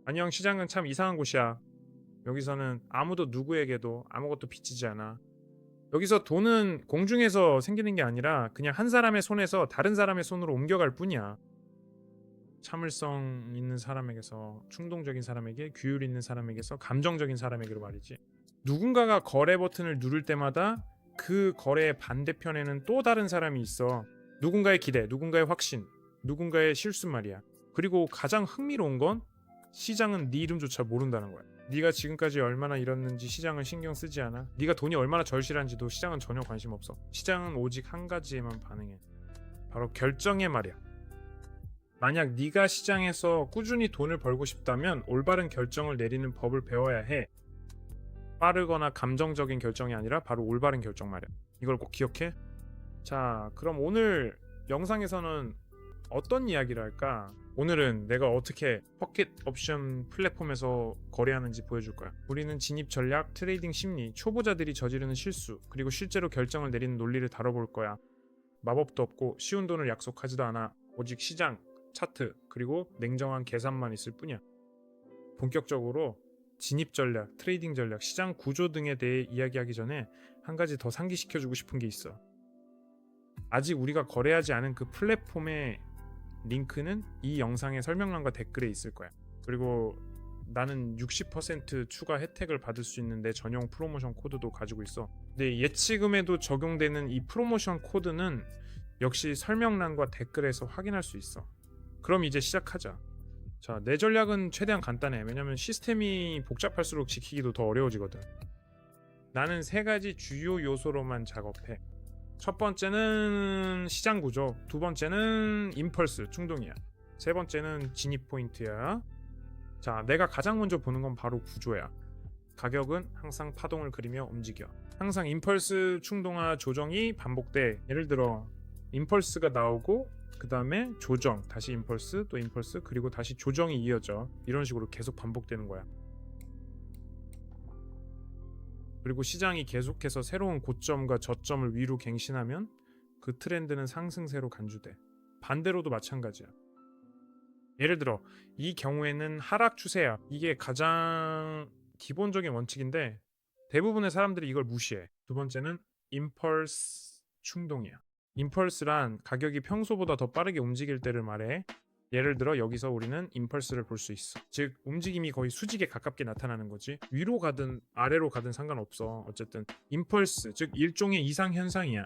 안녕, 시장은 참 이상한 곳이야. 여기서는 아무도 누구에게도 아무것도 비치지 않아. 여기서 돈은 공중에서 생기는 게 아니라 그냥 한 사람의 손에서 다른 사람의 손으로 옮겨갈 뿐이야. 참을성 있는 사람에게서 충동적인 사람에게, 규율 있는 사람에게서 감정적인 사람에게로 말이지. 누군가가 거래 버튼을 누를 때마다 그 거래의 반대편에는 또 다른 사람이 있어. 누군가의 기대, 누군가의 확신, 누군가의 실수 말이야. 그리고 가장 흥미로운 건 시장은 네 이름조차 모른다는 거야. 네가 지금까지 얼마나 잃었는지 시장은 신경 쓰지 않아. 네가 돈이 얼마나 절실한지도 시장은 전혀 관심 없어. 시장은 오직 한 가지에만 반응해. 바로 결정에 말이야. 만약 네가 시장에서 꾸준히 돈을 벌고 싶다면 올바른 결정을 내리는 법을 배워야 해. 빠르거나 감정적인 결정이 아니라 바로 올바른 결정 말이야. 이걸 꼭 기억해. 자, 그럼 오늘 영상에서는 어떤 이야기를 할까? 오늘은 내가 어떻게 포켓 옵션 플랫폼에서 거래하는지 보여줄 거야. 우리는 진입 전략, 트레이딩 심리, 초보자들이 저지르는 실수, 그리고 실제로 결정을 내리는 논리를 다뤄볼 거야. 마법도 없고 쉬운 돈을 약속하지도 않아. 오직 시장, 차트, 그리고 냉정한 계산만 있을 뿐이야. 본격적으로 진입 전략, 트레이딩 전략, 시장 구조 등에 대해 이야기하기 전에 한 가지 더 상기시켜주고 싶은 게 있어. 아직 우리가 거래하지 않은 그 플랫폼의 링크는 이 영상의 설명란과 댓글에 있을 거야. 그리고 나는 60% 추가 혜택을 받을 수 있는 내 전용 프로모션 코드도 가지고 있어. 근데 예치금에도 적용되는 이 프로모션 코드는 역시 설명란과 댓글에서 확인할 수 있어. 그럼 이제 시작하자. 자, 내 전략은 최대한 간단해. 왜냐면 시스템이 복잡할수록 지키기도 더 어려워지거든. 나는 세 가지 주요 요소로만 작업해. 첫 번째는 시장 구조, 두 번째는 임펄스, 충동이야. 세 번째는 진입 포인트야. 자, 내가 가장 먼저 보는 건 바로 구조야. 가격은 항상 파동을 그리며 움직여. 항상 임펄스, 충동화, 조정이 반복돼. 예를 들어 임펄스가 나오고 그 다음에 조정, 다시 임펄스, 또 임펄스, 그리고 다시 조정이 이어져. 이런 식으로 계속 반복되는 거야. 그리고 시장이 계속해서 새로운 고점과 저점을 위로 갱신하면 그 트렌드는 상승세로 간주돼. 반대로도 마찬가지야. 예를 들어 이 경우에는 하락 추세야. 이게 가장 기본적인 원칙인데 대부분의 사람들이 이걸 무시해. 두 번째는 임펄스, 충동이야. 임펄스란 가격이 평소보다 더 빠르게 움직일 때를 말해. 예를 들어 여기서 우리는 임펄스를 볼 수 있어. 즉 움직임이 거의 수직에 가깝게 나타나는 거지. 위로 가든 아래로 가든 상관없어. 어쨌든 임펄스, 즉 일종의 이상 현상이야.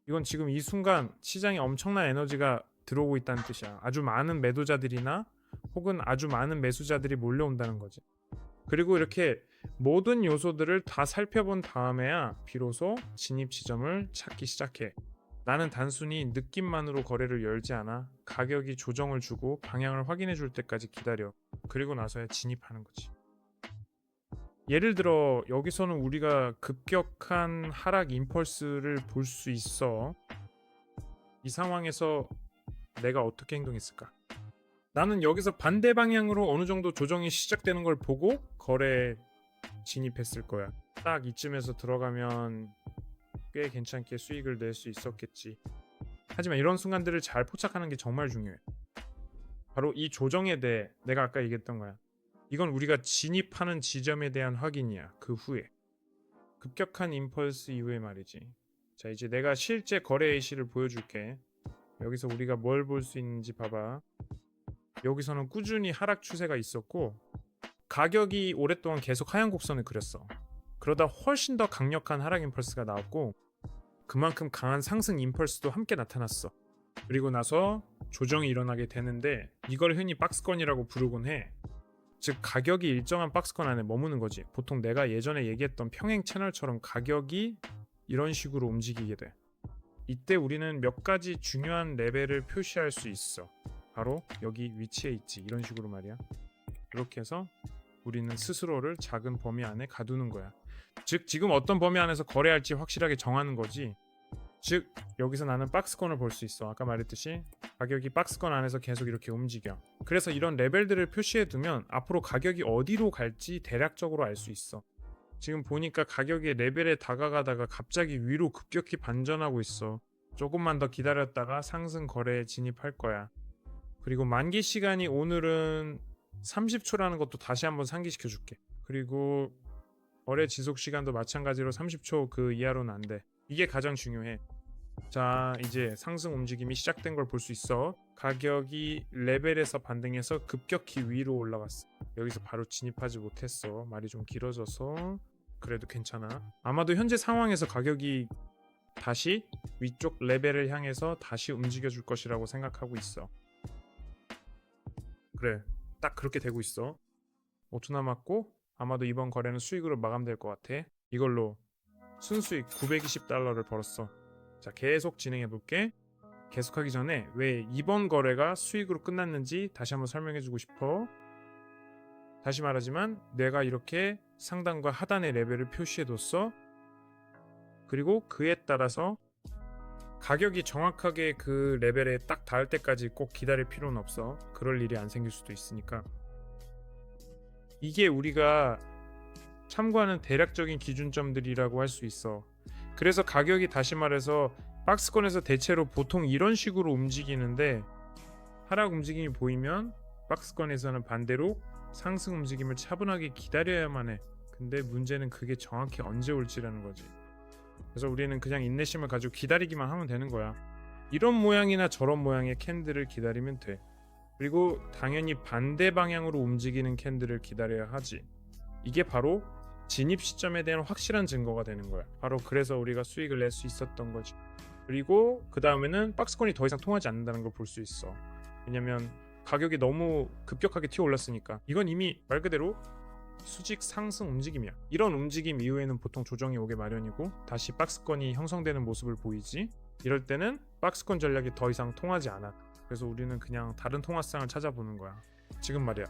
이건 지금 이 순간 시장에 엄청난 에너지가 들어오고 있다는 뜻이야. 아주 많은 매도자들이나 혹은 아주 많은 매수자들이 몰려온다는 거지. 그리고 이렇게 모든 요소들을 다 살펴본 다음에야 비로소 진입 지점을 찾기 시작해. 나는 단순히 느낌만으로 거래를 열지 않아. 가격이 조정을 주고 방향을 확인해 줄 때까지 기다려. 그리고 나서야 진입하는 거지. 예를 들어 여기서는 우리가 급격한 하락 임펄스를 볼 수 있어. 이 상황에서 내가 어떻게 행동했을까? 나는 여기서 반대 방향으로 어느 정도 조정이 시작되는 걸 보고 거래에 진입했을 거야. 딱 이쯤에서 들어가면 꽤 괜찮게 수익을 낼 수 있었겠지. 하지만 이런 순간들을 잘 포착하는 게 정말 중요해. 바로 이 조정에 대해 내가 아까 얘기했던 거야. 이건 우리가 진입하는 지점에 대한 확인이야. 그 후에. 급격한 임펄스 이후에 말이지. 자, 이제 내가 실제 거래 예시를 보여줄게. 여기서 우리가 뭘 볼 수 있는지 봐봐. 여기서는 꾸준히 하락 추세가 있었고 가격이 오랫동안 계속 하향 곡선을 그렸어. 그러다 훨씬 더 강력한 하락 임펄스가 나왔고 그만큼 강한 상승 임펄스도 함께 나타났어. 그리고 나서 조정이 일어나게 되는데 이걸 흔히 박스권이라고 부르곤 해. 즉 가격이 일정한 박스권 안에 머무는 거지. 보통 내가 예전에 얘기했던 평행 채널처럼 가격이 이런 식으로 움직이게 돼. 이때 우리는 몇 가지 중요한 레벨을 표시할 수 있어. 바로 여기 위치에 있지. 이런 식으로 말이야. 이렇게 해서 우리는 스스로를 작은 범위 안에 가두는 거야. 즉 지금 어떤 범위 안에서 거래할지 확실하게 정하는 거지. 즉 여기서 나는 박스권을 볼 수 있어. 아까 말했듯이 가격이 박스권 안에서 계속 이렇게 움직여. 그래서 이런 레벨들을 표시해 두면 앞으로 가격이 어디로 갈지 대략적으로 알 수 있어. 지금 보니까 가격이 레벨에 다가가다가 갑자기 위로 급격히 반전하고 있어. 조금만 더 기다렸다가 상승 거래에 진입할 거야. 그리고 만기 시간이 오늘은 30초라는 것도 다시 한번 상기시켜 줄게. 그리고 거래 지속 시간도 마찬가지로 30초 그 이하로는 안 돼. 이게 가장 중요해. 자, 이제 상승 움직임이 시작된 걸 볼 수 있어. 가격이 레벨에서 반등해서 급격히 위로 올라갔어. 여기서 바로 진입하지 못했어. 말이 좀 길어져서 그래도 괜찮아. 아마도 현재 상황에서 가격이 다시 위쪽 레벨을 향해서 다시 움직여 줄 것이라고 생각하고 있어. 그래, 딱 그렇게 되고 있어. 5초 남았고 아마도 이번 거래는 수익으로 마감될 것 같아. 이걸로 순수익 920달러를 벌었어. 자, 계속 진행해 볼게. 계속하기 전에 왜 이번 거래가 수익으로 끝났는지 다시 한번 설명해 주고 싶어. 다시 말하지만 내가 이렇게 상단과 하단의 레벨을 표시해 뒀어. 그리고 그에 따라서 가격이 정확하게 그 레벨에 딱 닿을 때까지 꼭 기다릴 필요는 없어. 그럴 일이 안 생길 수도 있으니까. 이게 우리가 참고하는 대략적인 기준점들이라고 할 수 있어. 그래서 가격이 다시 말해서 박스권에서 대체로 보통 이런 식으로 움직이는데 하락 움직임이 보이면 박스권에서는 반대로 상승 움직임을 차분하게 기다려야만 해. 근데 문제는 그게 정확히 언제 올지라는 거지. 그래서 우리는 그냥 인내심을 가지고 기다리기만 하면 되는 거야. 이런 모양이나 저런 모양의 캔들을 기다리면 돼. 그리고 당연히 반대 방향으로 움직이는 캔들을 기다려야 하지. 이게 바로 진입 시점에 대한 확실한 증거가 되는 거야. 바로 그래서 우리가 수익을 낼 수 있었던 거지. 그리고 그 다음에는 박스권이 더 이상 통하지 않는다는 걸 볼 수 있어. 왜냐면 가격이 너무 급격하게 튀어 올랐으니까. 이건 이미 말 그대로 수직 상승 움직임이야. 이런 움직임 이후에는 보통 조정이 오게 마련이고 다시 박스권이 형성되는 모습을 보이지. 이럴 때는 박스권 전략이 더 이상 통하지 않아. 그래서 우리는 그냥 다른 통화상을 찾아보는 거야. 지금 말이야,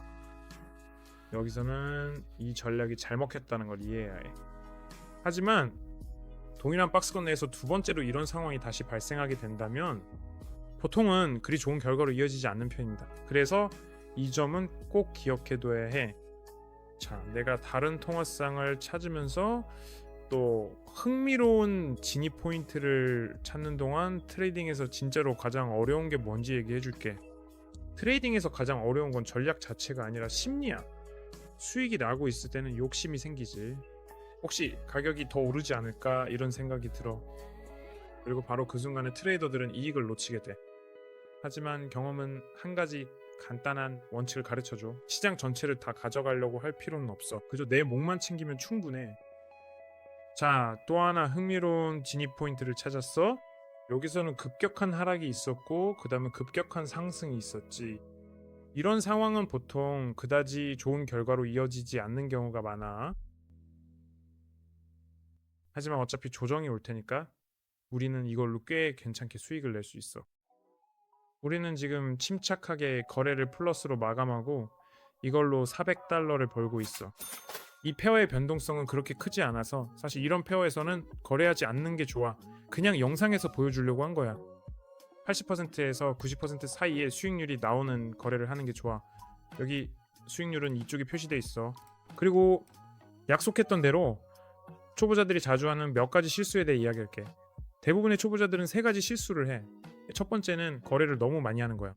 여기서는 이 전략이 잘 먹혔다는 걸 이해해야 해. 하지만 동일한 박스권 내에서 두 번째로 이런 상황이 다시 발생하게 된다면 보통은 그리 좋은 결과로 이어지지 않는 편입니다. 그래서 이 점은 꼭 기억해둬야 해. 자, 내가 다른 통화상을 찾으면서 또 흥미로운 진입 포인트를 찾는 동안 트레이딩에서 진짜로 가장 어려운 게 뭔지 얘기해 줄게. 트레이딩에서 가장 어려운 건 전략 자체가 아니라 심리야. 수익이 나고 있을 때는 욕심이 생기지. 혹시 가격이 더 오르지 않을까 이런 생각이 들어. 그리고 바로 그 순간에 트레이더들은 이익을 놓치게 돼. 하지만 경험은 한 가지 간단한 원칙을 가르쳐줘. 시장 전체를 다 가져가려고 할 필요는 없어. 그저 내 목만 챙기면 충분해. 자, 또 하나 흥미로운 진입 포인트를 찾았어. 여기서는 급격한 하락이 있었고 그 다음에 급격한 상승이 있었지. 이런 상황은 보통 그다지 좋은 결과로 이어지지 않는 경우가 많아. 하지만 어차피 조정이 올 테니까 우리는 이걸로 꽤 괜찮게 수익을 낼 수 있어. 우리는 지금 침착하게 거래를 플러스로 마감하고 이걸로 400달러를 벌고 있어. 이 페어의 변동성은 그렇게 크지 않아서 사실 이런 페어에서는 거래하지 않는 게 좋아. 그냥 영상에서 보여주려고 한 거야. 80%에서 90% 사이에 수익률이 나오는 거래를 하는 게 좋아. 여기 수익률은 이쪽에 표시돼 있어. 그리고 약속했던 대로 초보자들이 자주 하는 몇 가지 실수에 대해 이야기할게. 대부분의 초보자들은 세 가지 실수를 해. 첫 번째는 거래를 너무 많이 하는 거야.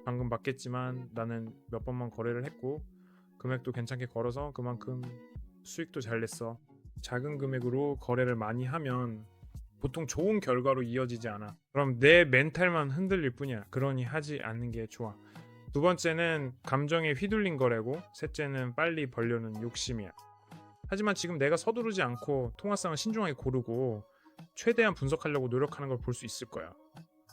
방금 봤겠지만 나는 몇 번만 거래를 했고 금액도 괜찮게 걸어서 그만큼 수익도 잘 냈어. 작은 금액으로 거래를 많이 하면 보통 좋은 결과로 이어지지 않아. 그럼 내 멘탈만 흔들릴 뿐이야. 그러니 하지 않는 게 좋아. 두 번째는 감정에 휘둘린 거래고 셋째는 빨리 벌려는 욕심이야. 하지만 지금 내가 서두르지 않고 통화상을 신중하게 고르고 최대한 분석하려고 노력하는 걸 볼 수 있을 거야.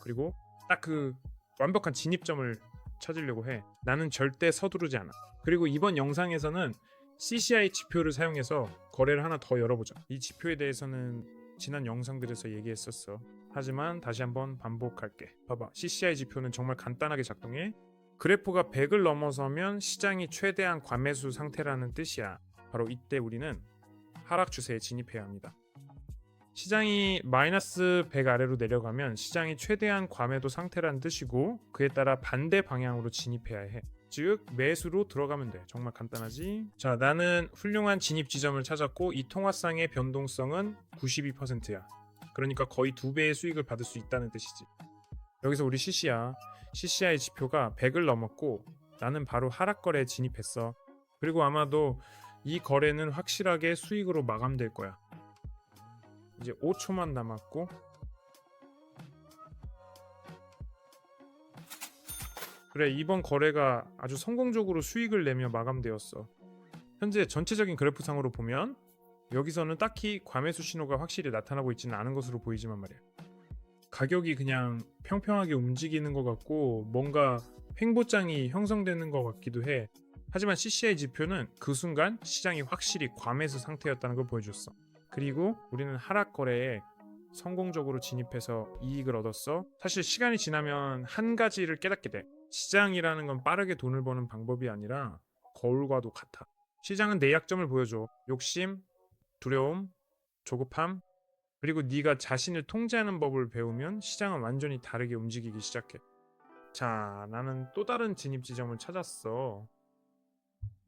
그리고 딱 그 완벽한 진입점을 찾으려고 해. 나는 절대 서두르지 않아. 그리고 이번 영상에서는 CCI 지표를 사용해서 거래를 하나 더 열어보자. 이 지표에 대해서는 지난 영상들에서 얘기했었어. 하지만 다시 한번 반복할게. 봐봐, CCI 지표는 정말 간단하게 작동해. 그래프가 100을 넘어서면 시장이 최대한 과매수 상태라는 뜻이야. 바로 이때 우리는 하락 추세에 진입해야 합니다. 시장이 마이너스 100 아래로 내려가면 시장이 최대한 과매도 상태라는 뜻이고 그에 따라 반대 방향으로 진입해야 해. 즉 매수로 들어가면 돼. 정말 간단하지? 자, 나는 훌륭한 진입 지점을 찾았고 이 통화상의 변동성은 92%야. 그러니까 거의 2배의 수익을 받을 수 있다는 뜻이지. 여기서 우리 CC야. CCI 지표가 100을 넘었고 나는 바로 하락 거래에 진입했어. 그리고 아마도 이 거래는 확실하게 수익으로 마감될 거야. 이제 5초만 남았고, 그래, 이번 거래가 아주 성공적으로 수익을 내며 마감되었어. 현재 전체적인 그래프상으로 보면 여기서는 딱히 과매수 신호가 확실히 나타나고 있지는 않은 것으로 보이지만 말이야. 가격이 그냥 평평하게 움직이는 것 같고 뭔가 횡보장이 형성되는 것 같기도 해. 하지만 CCI 지표는 그 순간 시장이 확실히 과매수 상태였다는 걸 보여줬어. 그리고 우리는 하락 거래에 성공적으로 진입해서 이익을 얻었어. 사실 시간이 지나면 한 가지를 깨닫게 돼. 시장이라는 건 빠르게 돈을 버는 방법이 아니라 거울과도 같아. 시장은 내 약점을 보여줘. 욕심, 두려움, 조급함, 그리고 네가 자신을 통제하는 법을 배우면 시장은 완전히 다르게 움직이기 시작해. 자, 나는 또 다른 진입 지점을 찾았어.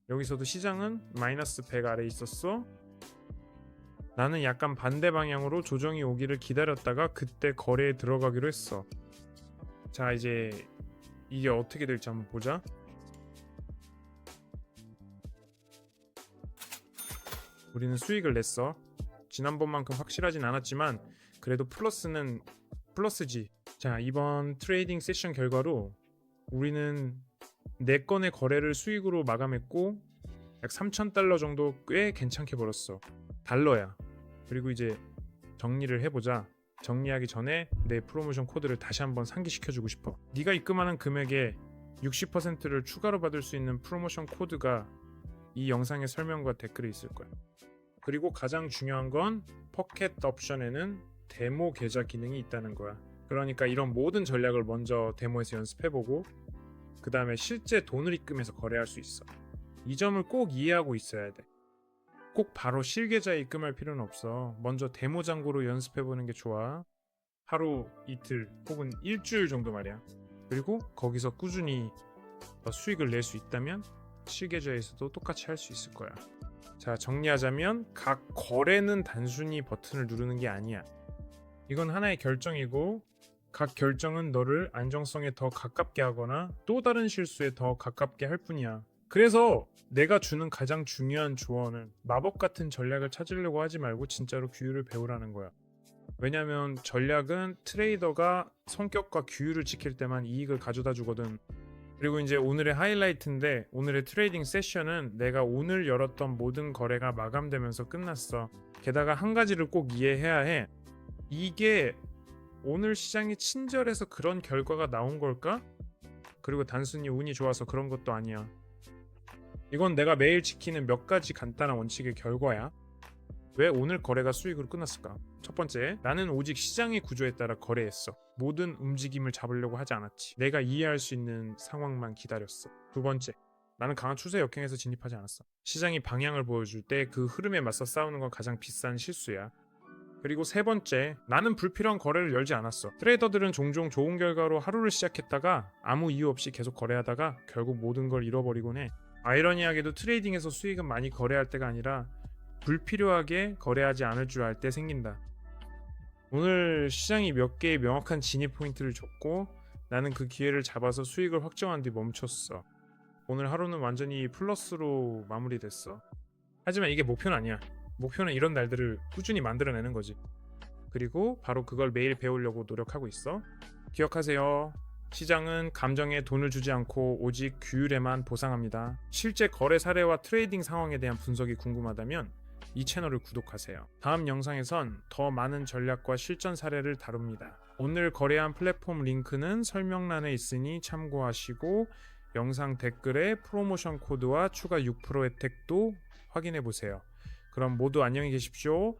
여기서도 시장은 마이너스 100 아래에 있었어. 나는 약간 반대 방향으로 조정이 오기를 기다렸다가 그때 거래에 들어가기로 했어. 자, 이제 이게 어떻게 될지 한번 보자. 우리는 수익을 냈어. 지난번만큼 확실하진 않았지만 그래도 플러스는 플러스지. 자, 이번 트레이딩 세션 결과로 우리는 4건의 거래를 수익으로 마감했고 약 3,000달러 정도 꽤 괜찮게 벌었어. 달러야. 그리고 이제 정리를 해보자. 정리하기 전에 내 프로모션 코드를 다시 한번 상기시켜주고 싶어. 네가 입금하는 금액의 60%를 추가로 받을 수 있는 프로모션 코드가 이 영상의 설명과 댓글에 있을 거야. 그리고 가장 중요한 건 포켓 옵션에는 데모 계좌 기능이 있다는 거야. 그러니까 이런 모든 전략을 먼저 데모에서 연습해보고 그 다음에 실제 돈을 입금해서 거래할 수 있어. 이 점을 꼭 이해하고 있어야 돼. 꼭 바로 실계좌에 입금할 필요는 없어. 먼저 데모 잔고로 연습해보는 게 좋아. 하루, 이틀 혹은 일주일 정도 말이야. 그리고 거기서 꾸준히 수익을 낼 수 있다면 실계좌에서도 똑같이 할 수 있을 거야. 자, 정리하자면 각 거래는 단순히 버튼을 누르는 게 아니야. 이건 하나의 결정이고 각 결정은 너를 안정성에 더 가깝게 하거나 또 다른 실수에 더 가깝게 할 뿐이야. 그래서 내가 주는 가장 중요한 조언은 마법 같은 전략을 찾으려고 하지 말고 진짜로 규율을 배우라는 거야. 왜냐면 전략은 트레이더가 성격과 규율을 지킬 때만 이익을 가져다 주거든. 그리고 이제 오늘의 하이라이트인데 오늘의 트레이딩 세션은 내가 오늘 열었던 모든 거래가 마감되면서 끝났어. 게다가 한 가지를 꼭 이해해야 해. 이게 오늘 시장이 친절해서 그런 결과가 나온 걸까? 그리고 단순히 운이 좋아서 그런 것도 아니야. 이건 내가 매일 지키는 몇 가지 간단한 원칙의 결과야. 왜 오늘 거래가 수익으로 끝났을까? 첫 번째, 나는 오직 시장의 구조에 따라 거래했어. 모든 움직임을 잡으려고 하지 않았지. 내가 이해할 수 있는 상황만 기다렸어. 두 번째, 나는 강한 추세 역행에서 진입하지 않았어. 시장이 방향을 보여줄 때 그 흐름에 맞서 싸우는 건 가장 비싼 실수야. 그리고 세 번째, 나는 불필요한 거래를 열지 않았어. 트레이더들은 종종 좋은 결과로 하루를 시작했다가 아무 이유 없이 계속 거래하다가 결국 모든 걸 잃어버리곤 해. 아이러니하게도 트레이딩에서 수익은 많이 거래할 때가 아니라 불필요하게 거래하지 않을 줄 알 때 생긴다. 오늘 시장이 몇 개의 명확한 진입 포인트를 줬고 나는 그 기회를 잡아서 수익을 확정한 뒤 멈췄어. 오늘 하루는 완전히 플러스로 마무리됐어. 하지만 이게 목표는 아니야. 목표는 이런 날들을 꾸준히 만들어내는 거지. 그리고 바로 그걸 매일 배우려고 노력하고 있어. 기억하세요. 시장은 감정에 돈을 주지 않고 오직 규율에만 보상합니다. 실제 거래 사례와 트레이딩 상황에 대한 분석이 궁금하다면 이 채널을 구독하세요. 다음 영상에선 더 많은 전략과 실전 사례를 다룹니다. 오늘 거래한 플랫폼 링크는 설명란에 있으니 참고하시고 영상 댓글에 프로모션 코드와 추가 6% 혜택도 확인해 보세요. 그럼 모두 안녕히 계십시오.